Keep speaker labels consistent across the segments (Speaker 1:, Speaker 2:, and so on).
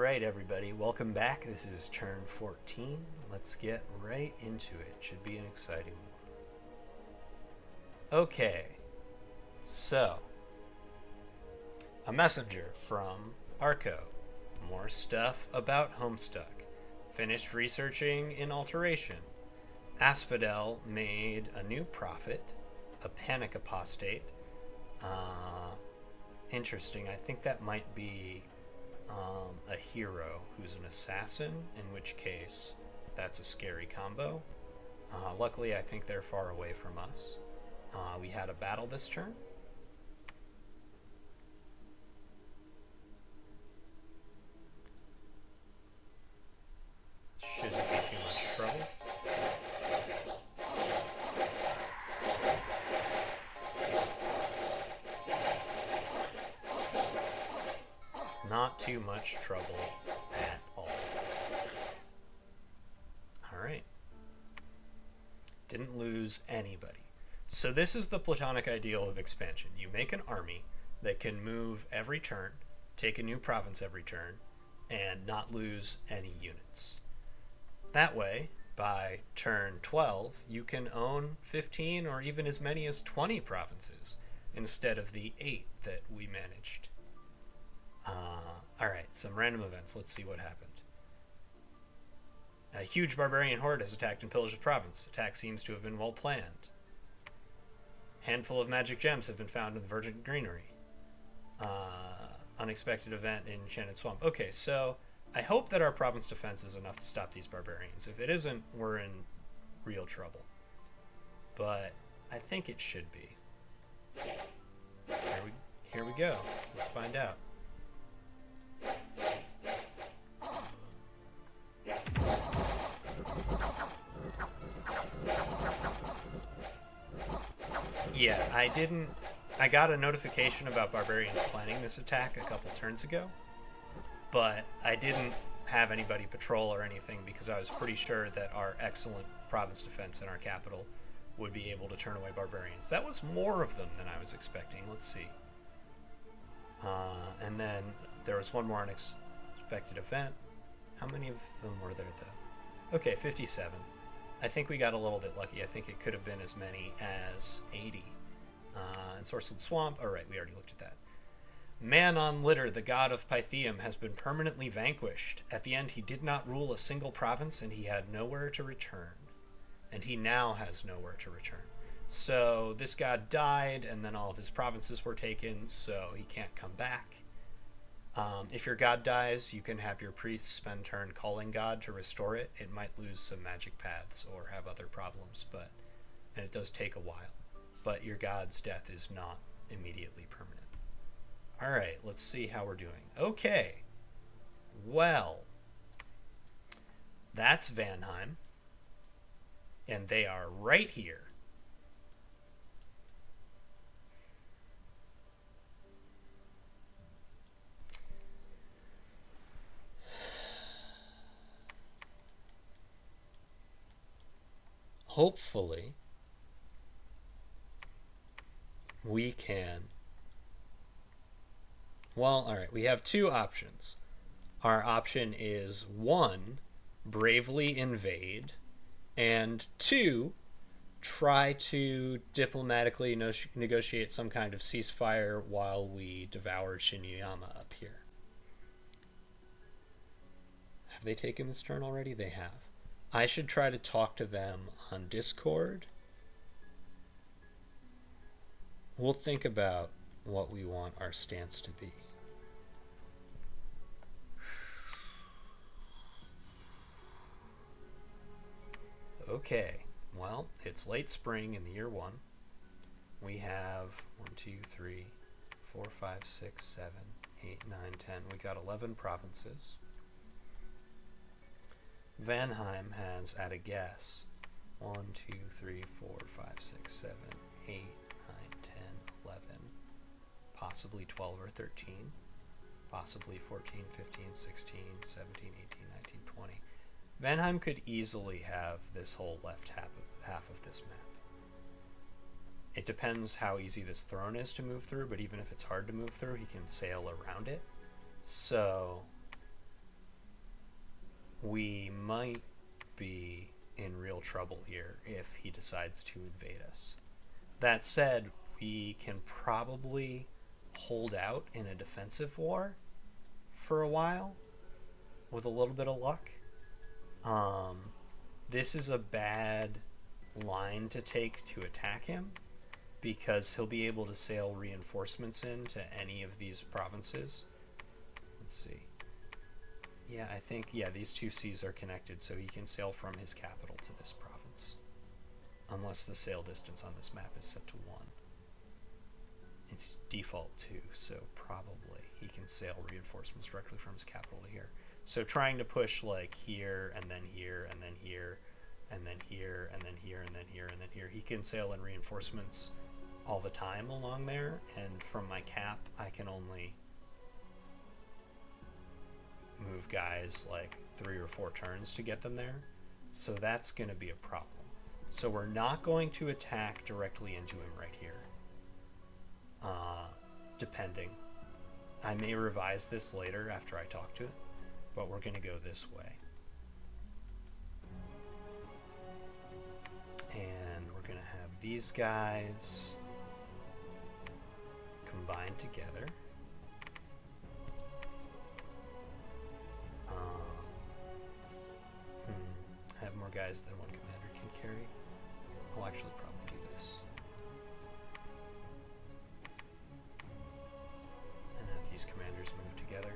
Speaker 1: Alright, everybody, welcome back. This is turn 14. Let's get right into it. Should be an exciting one. Okay, so a messenger from Arco. More stuff about Homestuck. Finished researching in Alteration. Asphodel made a new prophet, a panic apostate. Interesting. I think that might be a hero who's an assassin, in which case that's a scary combo. Luckily, I think they're far away from us. We had a battle this turn. Shouldn't be too much trouble. Not too much trouble at all. Alright. Didn't lose anybody. So this is the platonic ideal of expansion. You make an army that can move every turn, take a new province every turn, and not lose any units. That way, by turn 12, you can own 15 or even as many as 20 provinces instead of the 8 that we managed. Alright, some random events. Let's see what happened. A huge barbarian horde has attacked and pillaged the province. Attack seems to have been well planned. Handful of magic gems have been found in the Virgin Greenery. Unexpected event in Enchanted Swamp. Okay, so I hope that our province defense is enough to stop these barbarians. If it isn't, we're in real trouble. But I think it should be. Here we go. Let's find out. Yeah, I got a notification about barbarians planning this attack a couple turns ago, but I didn't have anybody patrol or anything because I was pretty sure that our excellent province defense in our capital would be able to turn away barbarians. That was more of them than I was expecting. Let's see. And then there was one more unexpected event. How many of them were there, though? Okay, 57. I think we got a little bit lucky. I think it could have been as many as 80. Ensorcelled Swamp. Alright, we already looked at that. Man on Litter, the god of Pythium, has been permanently vanquished. At the end, he did not rule a single province, and he had nowhere to return. And he now has nowhere to return. So this god died, and then all of his provinces were taken, so he can't come back. If your god dies, you can have your priests spend turn calling god to restore it. It might lose some magic paths or have other problems, and it does take a while. But your god's death is not immediately permanent. Alright, let's see how we're doing. Okay. Well, that's Vanheim. And they are right here. Hopefully, we can... Well, alright, we have two options. Our option is 1, bravely invade, and 2, try to diplomatically negotiate some kind of ceasefire while we devour Shinyama up here. Have they taken this turn already? They have. I should try to talk to them on Discord. We'll think about what we want our stance to be. Okay, well, it's late spring in the year 1. We have 1, 2, 3, 4, 5, 6, 7, 8, 9, 10. We got 11 provinces. Vanheim has, at a guess, 1, 2, 3, 4, 5, 6, 7, 8, 9, 10, 11, possibly 12 or 13, possibly 14, 15, 16, 17, 18, 19, 20. Vanheim could easily have this whole left half of this map. It depends how easy this throne is to move through, but even if it's hard to move through, he can sail around it. So we might be in real trouble here if he decides to invade us. That said, we can probably hold out in a defensive war for a while with a little bit of luck. This is a bad line to take to attack him because he'll be able to sail reinforcements into any of these provinces. Let's see. Yeah, I think, these two seas are connected, so he can sail from his capital to this province. Unless the sail distance on this map is set to 1. It's default 2, so probably he can sail reinforcements directly from his capital to here. So trying to push like here, and then here, and then here, and then here, and then here, and then here, and then here. He can sail in reinforcements all the time along there, and from my cap, I can only move guys like 3 or 4 turns to get them there. So that's going to be a problem. So we're not going to attack directly into him right here. Depending. I may revise this later after I talk to it, but we're going to go this way. And we're going to have these guys combined together. I have more guys than one commander can carry. I'll actually probably do this. And have these commanders move together.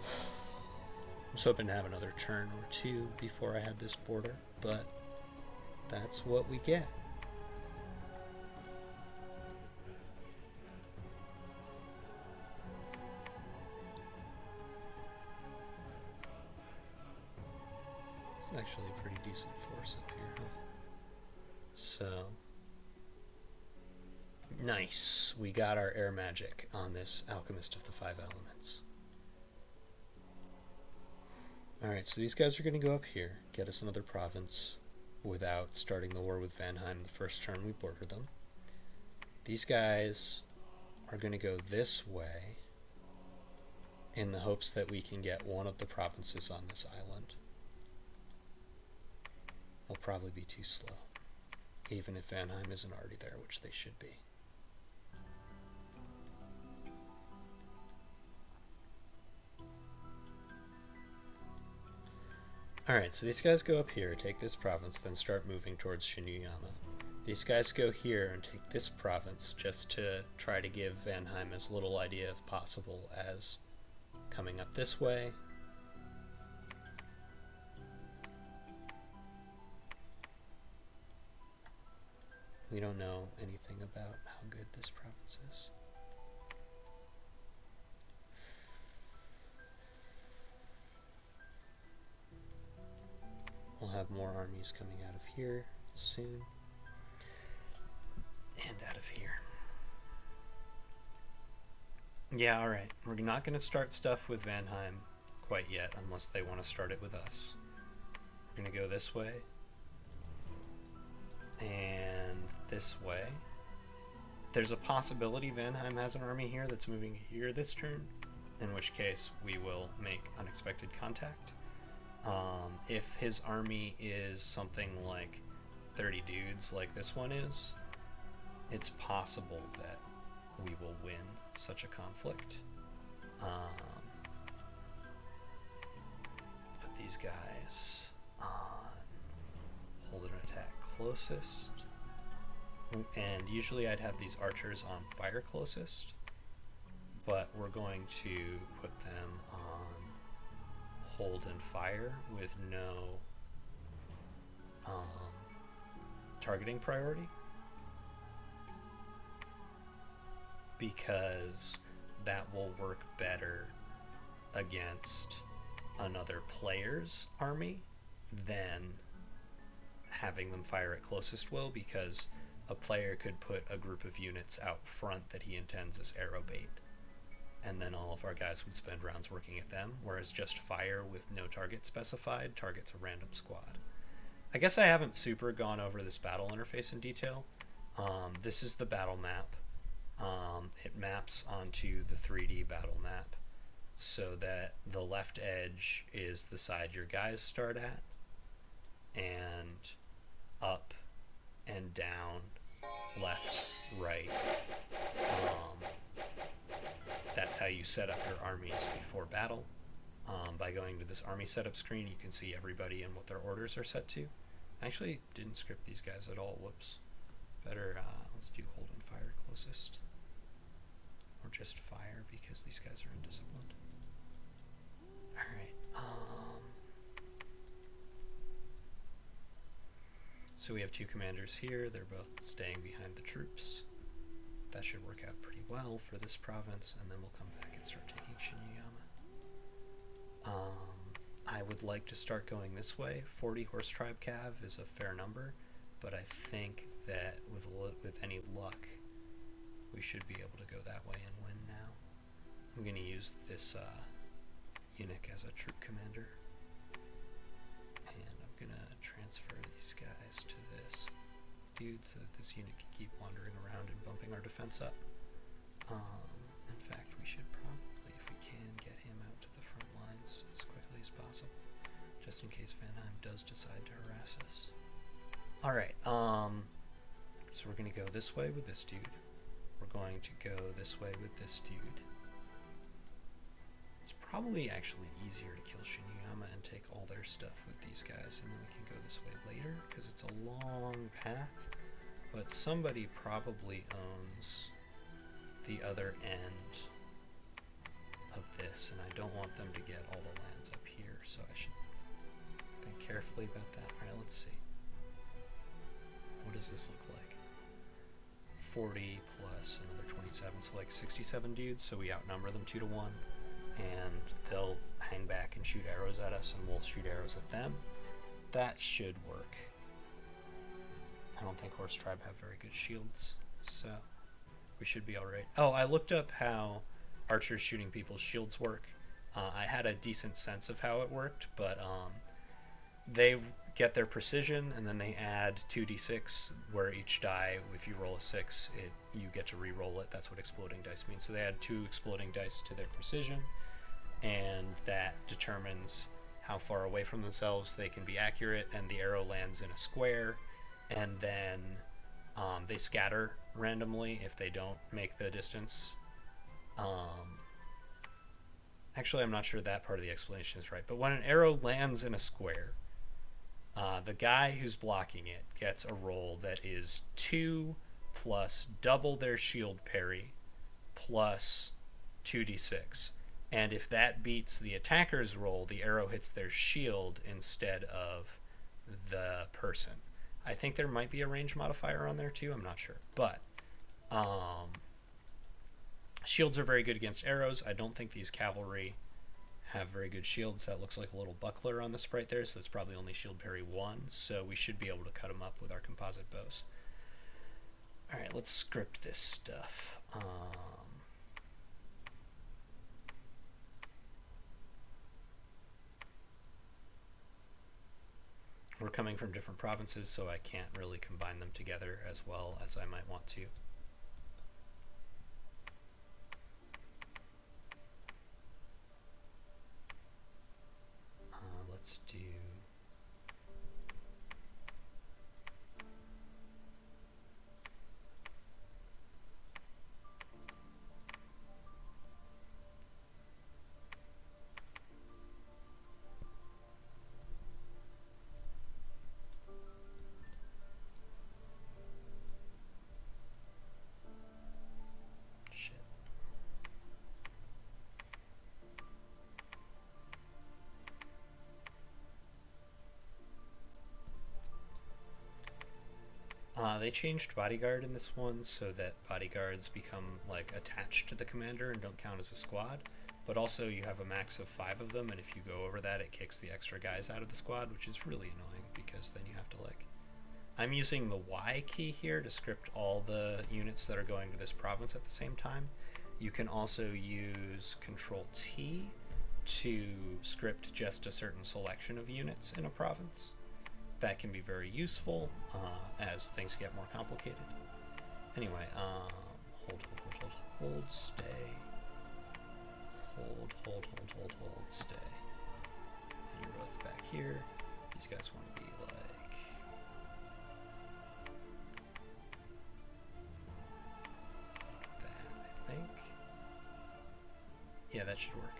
Speaker 1: I was hoping to have another turn or 2 before I had this border, but that's what we get. It's actually a pretty decent force up here, huh? So, nice. We got our air magic on this Alchemist of the Five Elements. Alright, so these guys are going to go up here, get us another province without starting the war with Vanheim the first turn we border them. These guys are going to go this way in the hopes that we can get one of the provinces on this island. They'll probably be too slow, even if Vanheim isn't already there, which they should be. Alright, so these guys go up here, take this province, then start moving towards Shinuyama. These guys go here and take this province just to try to give Vanheim as little idea as possible as coming up this way. We don't know anything about how good this province is. We'll have more armies coming out of here soon. And out of here. Yeah, alright. We're not going to start stuff with Vanheim quite yet, unless they want to start it with us. We're going to go this way. And this way. There's a possibility Vanheim has an army here that's moving here this turn, in which case we will make unexpected contact. If his army is something like 30 dudes like this one is, it's possible that we will win such a conflict. Put these guys on hold an attack closest. And usually I'd have these archers on fire closest, but we're going to put them on hold and fire with no targeting priority, because that will work better against another player's army than having them fire at closest will, because a player could put a group of units out front that he intends as arrow bait, and then all of our guys would spend rounds working at them, whereas just fire with no target specified targets a random squad. I guess I haven't super gone over this battle interface in detail. This is the battle map. it maps onto the 3D battle map so that the left edge is the side your guys start at, and up and down, left, right. That's how you set up your armies before battle. By going to this army setup screen, you can see everybody and what their orders are set to. I actually didn't script these guys at all. Whoops. Better, let's do hold and fire closest. Or just fire, because these guys are undisciplined. Alright, so we have two commanders here. They're both staying behind the troops. That should work out pretty well for this province, and then we'll come back and start taking Shinyama. I would like to start going this way. 40 horse tribe cav is a fair number, but I think that with any luck, we should be able to go that way and win now. I'm going to use this eunuch as a troop commander, and I'm going to transfer these guys to this dude so that this eunuch can keep wandering around and bumping our defense up. In fact, we should probably, if we can, get him out to the front lines as quickly as possible, just in case Vanheim does decide to harass us. Alright, so we're going to go this way with this dude. We're going to go this way with this dude. It's probably actually easier to kill Shinyama and take all their stuff with these guys, and then we can go this way later, because it's a long path. But somebody probably owns the other end of this, and I don't want them to get all the lands up here, so I should think carefully about that. Alright, let's see. What does this look like? 40 plus another 27, so like 67 dudes, so we outnumber them 2 to 1, and they'll hang back and shoot arrows at us, and we'll shoot arrows at them. That should work. I don't think Horse Tribe have very good shields, so we should be alright. Oh, I looked up how archers shooting people's shields work. I had a decent sense of how it worked, but they get their precision, and then they add 2d6, where each die, if you roll a 6, you get to re-roll it. That's what exploding dice means. So they add 2 exploding dice to their precision, and that determines how far away from themselves they can be accurate, and the arrow lands in a square, and then they scatter randomly if they don't make the distance. Actually, I'm not sure that part of the explanation is right, but when an arrow lands in a square, the guy who's blocking it gets a roll that is 2 plus double their shield parry plus 2d6. And if that beats the attacker's roll, the arrow hits their shield instead of the person. I think there might be a range modifier on there too, I'm not sure. But shields are very good against arrows. I don't think these cavalry have very good shields. That looks like a little buckler on the sprite there, so it's probably only shield parry 1, so we should be able to cut them up with our composite bows. Alright, let's script this stuff. We're coming from different provinces, so I can't really combine them together as well as I might want to. Let's do... they changed bodyguard in this one so that bodyguards become like attached to the commander and don't count as a squad, but also you have a max of 5 of them, and if you go over that it kicks the extra guys out of the squad, which is really annoying because then you have to like... I'm using the Y key here to script all the units that are going to this province at the same time. You can also use Control T to script just a certain selection of units in a province. That can be very useful as things get more complicated. Anyway, hold. Hold, stay. Hold, stay. And you're both back here. These guys want to be like... that, I think. Yeah, that should work.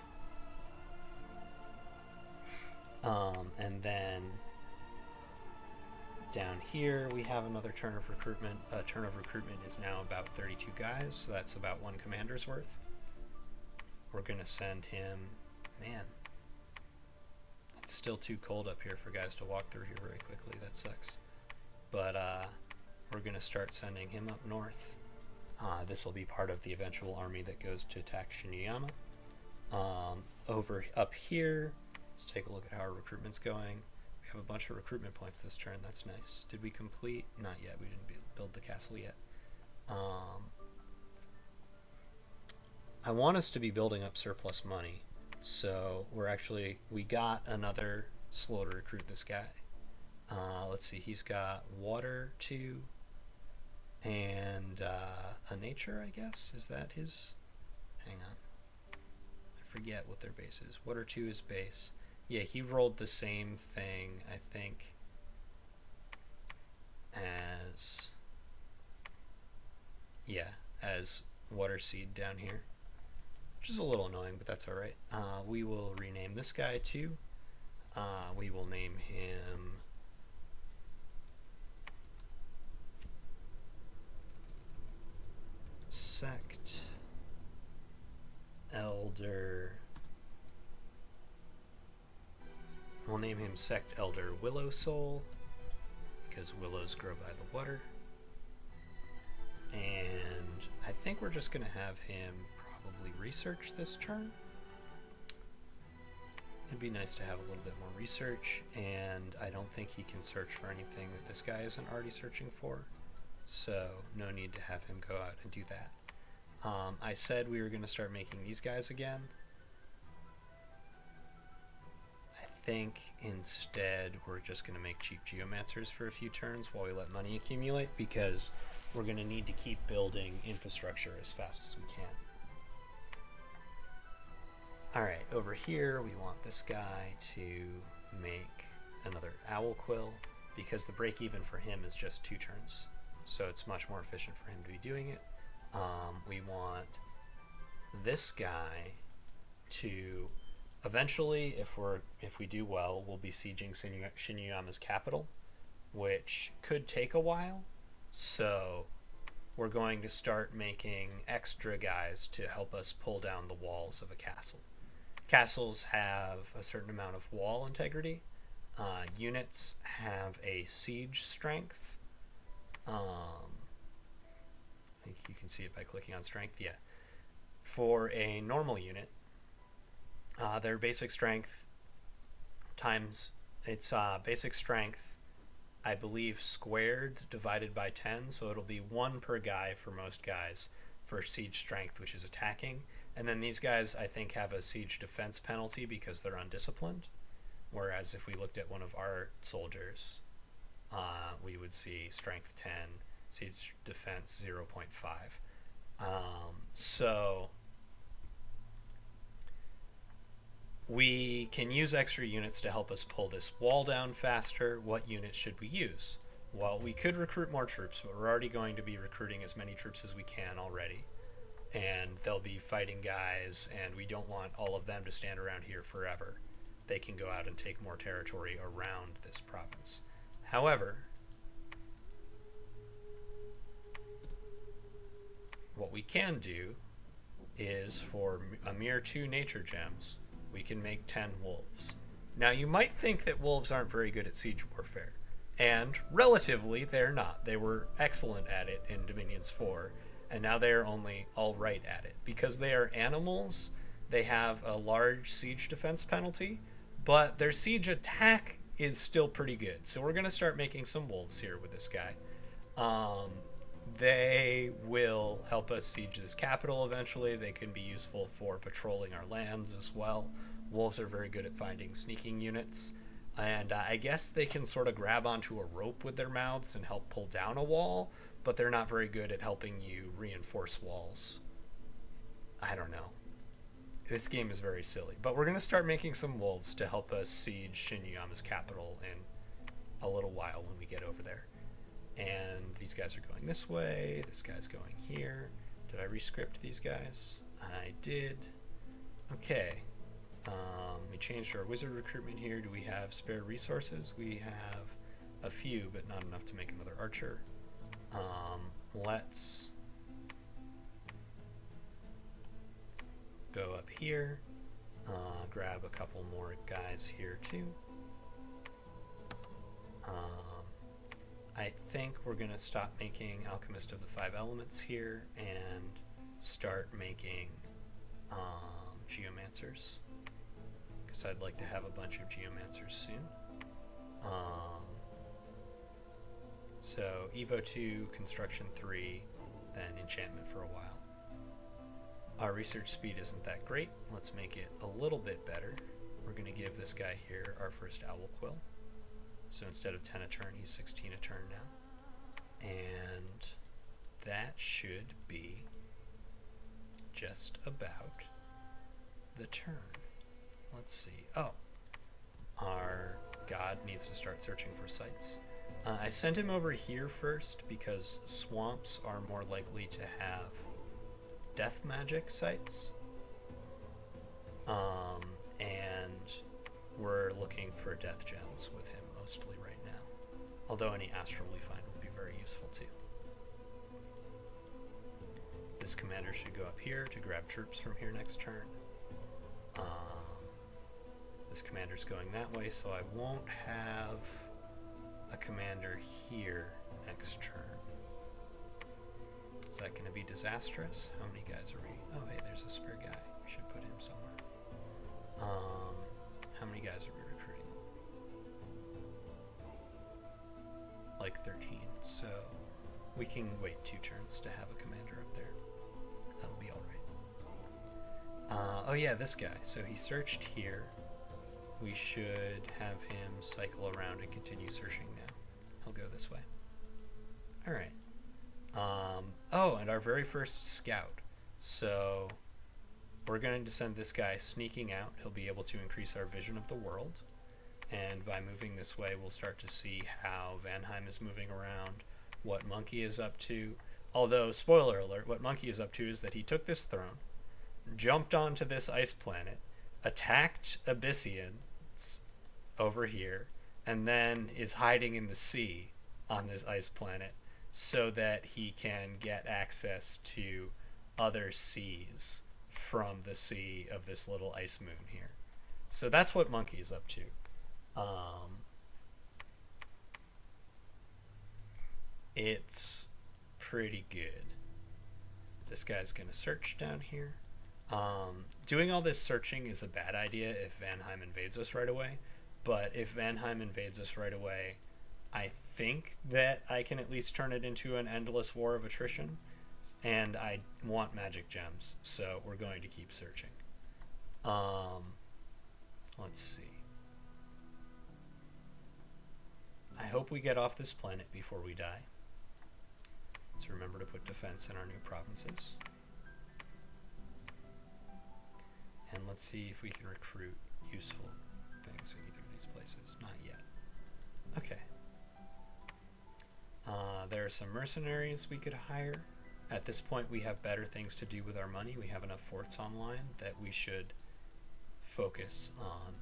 Speaker 1: And then down here we have another turn of recruitment. Turn of recruitment is now about 32 guys, so that's about 1 commander's worth. We're going to send him... Man, it's still too cold up here for guys to walk through here very quickly. That sucks. But we're going to start sending him up north. This will be part of the eventual army that goes to attack Shinuyama. Over up here, let's take a look at how our recruitment's going. We have a bunch of recruitment points this turn. That's nice. Did we complete? Not yet. We didn't build the castle yet. I want us to be building up surplus money. So we got another slow to recruit this guy. Let's see. He's got water 2 and a nature, I guess. Is that his? Hang on. I forget what their base is. Water 2 is base. Yeah, he rolled the same thing, I think, as water seed down here, which is a little annoying, but that's all right. We will rename this guy too. We will name him Sect Elder. We'll name him Sect Elder Willow Soul, because willows grow by the water. And I think we're just going to have him probably research this turn. It'd be nice to have a little bit more research, and I don't think he can search for anything that this guy isn't already searching for, so no need to have him go out and do that. I said we were going to start making these guys again. I think instead we're just going to make cheap geomancers for a few turns while we let money accumulate, because we're going to need to keep building infrastructure as fast as we can. Alright, over here we want this guy to make another owl quill, because the break even for him is just 2 turns, so it's much more efficient for him to be doing it. We want this guy to eventually, if we do well, we'll be sieging Shinuyama's capital, which could take a while. So we're going to start making extra guys to help us pull down the walls of a castle. Castles have a certain amount of wall integrity. Units have a siege strength. I think you can see it by clicking on strength. Yeah. For a normal unit, their basic strength times its basic strength, I believe, squared divided by 10, so it'll be 1 per guy for most guys for siege strength, which is attacking. And then these guys, I think, have a siege defense penalty because they're undisciplined, whereas if we looked at one of our soldiers, we would see strength 10, siege defense 0.5. So we can use extra units to help us pull this wall down faster. What units should we use? Well, we could recruit more troops, but we're already going to be recruiting as many troops as we can already. And they'll be fighting guys, and we don't want all of them to stand around here forever. They can go out and take more territory around this province. However, what we can do is, for a mere 2 nature gems, we can make 10 wolves. Now, you might think that wolves aren't very good at siege warfare, and relatively they're not. They were excellent at it in Dominions 4, and now they are only alright at it. Because they are animals, they have a large siege defense penalty, but their siege attack is still pretty good. So we're going to start making some wolves here with this guy. They will help us siege this capital eventually. They can be useful for patrolling our lands as well. Wolves are very good at finding sneaking units. And I guess they can sort of grab onto a rope with their mouths and help pull down a wall, but they're not very good at helping you reinforce walls I don't know. This game is very silly. But we're going to start making some wolves to help us siege Shinyama's capital in a little while when we get over there. And these guys are going this way. This guy's going here. Did I rescript these guys? I did. Okay. We changed our wizard recruitment here. Do we have spare resources? We have a few, but not enough to make another archer. Let's go up here. Grab a couple more guys here too. I think we're going to stop making Alchemist of the Five Elements here and start making Geomancers, because I'd like to have a bunch of Geomancers soon. So Evo 2, Construction 3, then Enchantment for a while. Our research speed isn't that great. Let's make it a little bit better. We're going to give this guy here our first Owl Quill. So instead of 10 a turn, he's 16 a turn now. And that should be just about the turn. Let's see. Oh, our god needs to start searching for sites. I sent him over here first because swamps are more likely to have death magic sites. And we're looking for death gems with him mostly right now. Although any astral we find will be very useful too. This commander should go up here to grab troops from here next turn. This commander's going that way, so I won't have a commander here next turn. Is that going to be disastrous? How many guys are we? Oh, hey, there's a spare guy. We should put him somewhere. How many guys are we recruiting? Like 13. So we can wait 2 turns to have a commander up there. That'll be alright. Oh yeah, this guy. So he searched here. We should have him cycle around and continue searching now. He'll go this way. Alright. Oh, and our very first scout. So we're going to send this guy sneaking out. He'll be able to increase our vision of the world. And by moving this way, we'll start to see how Vanheim is moving around, what Monkey is up to. Although, spoiler alert, what Monkey is up to is that he took this throne, jumped onto this ice planet, attacked Abyssians over here, and then is hiding in the sea on this ice planet so that he can get access to other seas from the sea of this little ice moon here. So that's what Monkey is up to. It's pretty good. This guy's gonna search down here. Doing all this searching is a bad idea if Vanheim invades us right away, but if Vanheim invades us right away, I think that I can at least turn it into an endless war of attrition, and I want magic gems, so we're going to keep searching. Let's see. I hope we get off this planet before we die. Let's remember to put defense in our new provinces. And let's see if we can recruit useful things in either of these places. Not yet. Okay. There are some mercenaries we could hire. At this point, we have better things to do with our money. We have enough forts online that we should focus on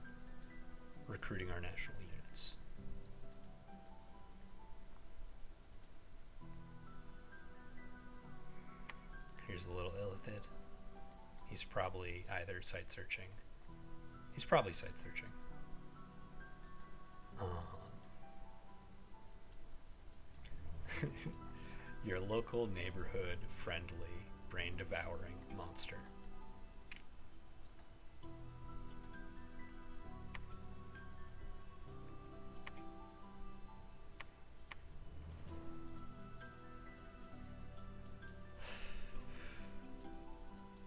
Speaker 1: recruiting our national units. Here's a little Illithid. He's probably either site searching. He's probably site searching. Your local neighborhood friendly brain devouring monster.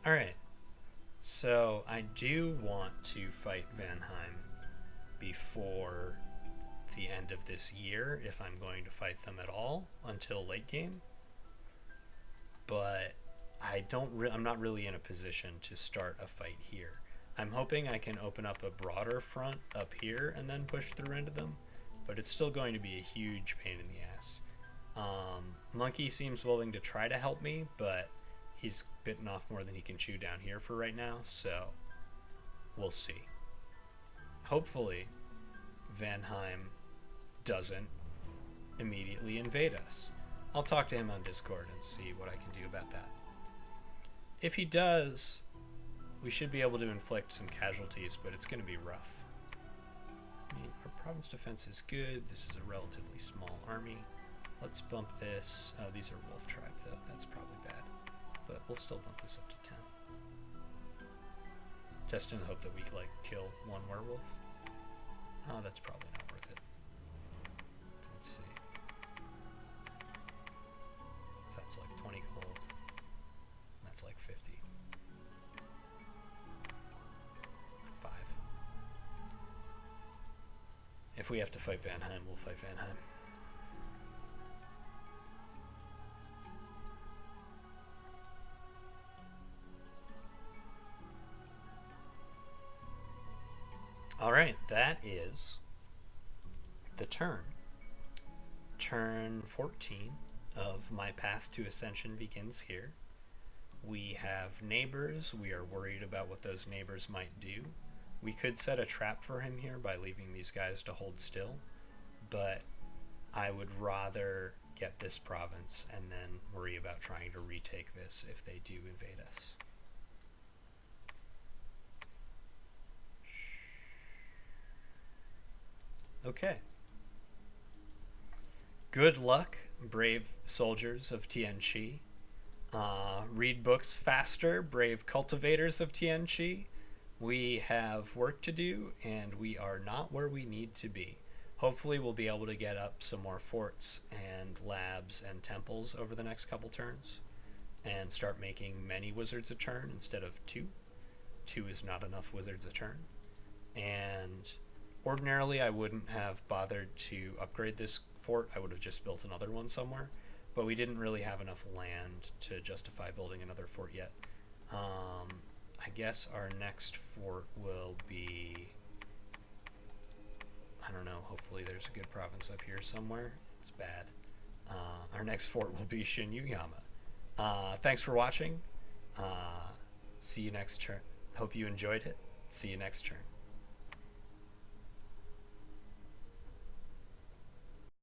Speaker 1: Alright, so I do want to fight Vanheim before the end of this year, if I'm going to fight them at all, until late game. But I I'm not really in a position to start a fight here. I'm hoping I can open up a broader front up here and then push through into them, but it's still going to be a huge pain in the ass. Monkey seems willing to try to help me, but he's bitten off more than he can chew down here for right now, so we'll see. Hopefully, Vanheim doesn't immediately invade us. I'll talk to him on Discord and see what I can do about that. If he does, we should be able to inflict some casualties, but it's going to be rough. I mean, our province defense is good. This is a relatively small army. Let's bump this. Oh, these are wolf tribe, though. That's probably bad. But we'll still bump this up to 10. Just in the hope that we, like, kill one werewolf. Oh, that's probably not worth it. Let's see. So that's like 20 gold. That's like 50. 5. If we have to fight Vanheim, we'll fight Vanheim. Alright, that is the turn. Turn 14 of my path to Ascension begins here. We have neighbors. We are worried about what those neighbors might do. We could set a trap for him here by leaving these guys to hold still, but I would rather get this province and then worry about trying to retake this if they do invade us. Okay. Good luck, brave soldiers of Tianqi. Read books faster, brave cultivators of Tianqi. We have work to do, and we are not where we need to be. Hopefully we'll be able to get up some more forts and labs and temples over the next couple turns, and start making many wizards a turn instead of 2. 2 is not enough wizards a turn. And ordinarily, I wouldn't have bothered to upgrade this fort. I would have just built another one somewhere. But we didn't really have enough land to justify building another fort yet. I guess our next fort will be... I don't know. Hopefully there's a good province up here somewhere. It's bad. Our next fort will be Shinyuyama. Thanks for watching. See you next turn. Hope you enjoyed it. See you next turn.